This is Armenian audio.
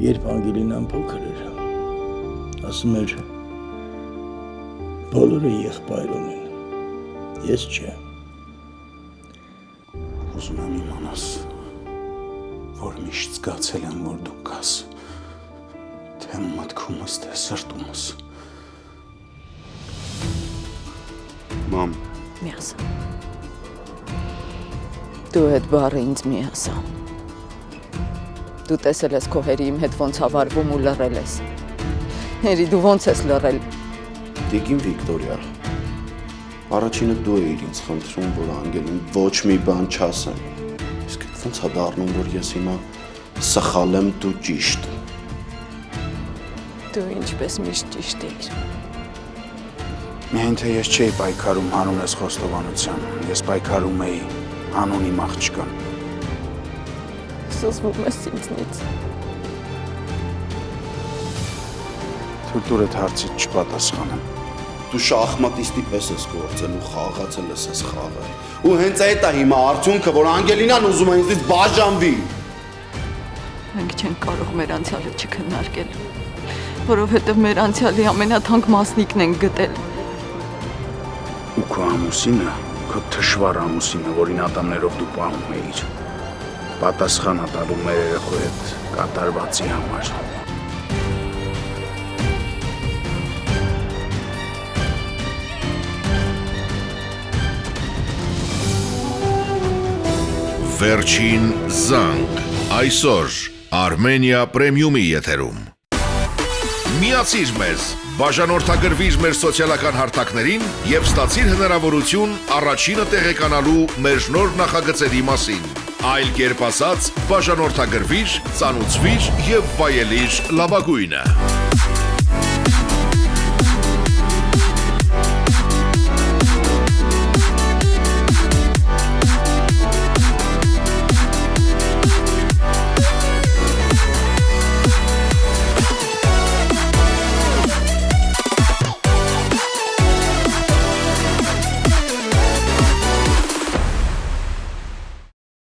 Երբ Անգելինան փոքր էր, ասում էր, բոլորը եղբայր ունեն, ես չէ։ Ուզում եմ իմանաս, որ միշտ զգացել եմ, որ դու կաս, թե մտքումս, թե սրտումս։ Մամ, մի ասա։ Դու այդ բառը ինձ մի ասա։ Դու տեսել ես քո հերի իմ հետ ոնց հավարվում ու լռել ես։ Հերի, դու ոնց ես լռել։ Տիկին Վիկտորիա, առաջինը դու էիր ինձ խնդրում, որ Անգելին ոչ մի բան չասեմ։ Իսկ ոնց է դառնում, որ ես հիմա սխալ եմ, դու ճիշտ։ Դու ինչպես միշտ ճիշտ էիր։ Միայն թե ես չէի պայքարում հանուն ես խոստովանության, ես պայքարում էի հանուն իմ աղջկան։ Սոսվում ես ինձնից։ Թույլ այդ հարցից չպատասխանեմ։ Դու շախմատիստի պես ես գործել ու խաղացել ես այս խաղը։ Ու հենց այդ է հիմա արդյունքը, որ Անգելինան ուզում է ինձից բաժանվի։ Մենք չենք կարող մեր անցյալը չքննարկել, որովհետև մեր անցյալի ամենաթանկ մասնիկն ենք գտել։ Ու քո ամուսինը, քո թշվառ ամուսինը, որին ատամներով դու պահում էիր, պատասխան է տալու մեր երեխու հետ կատարվածի համար։ Վերջին զանգ, այսօր Armenia Premium-ի եթերում։ Միացիր մեզ, բաժանորդագրվիր մեր սոցիալական հարթակներին և ստացիր հնարավորություն առաջինը տեղեկանալու մեր նոր նախագծերի մասին։ Այլ կերպ ասած, բաժանորդագրվիր, ծանուցվիր և վայելիր լավագույնը։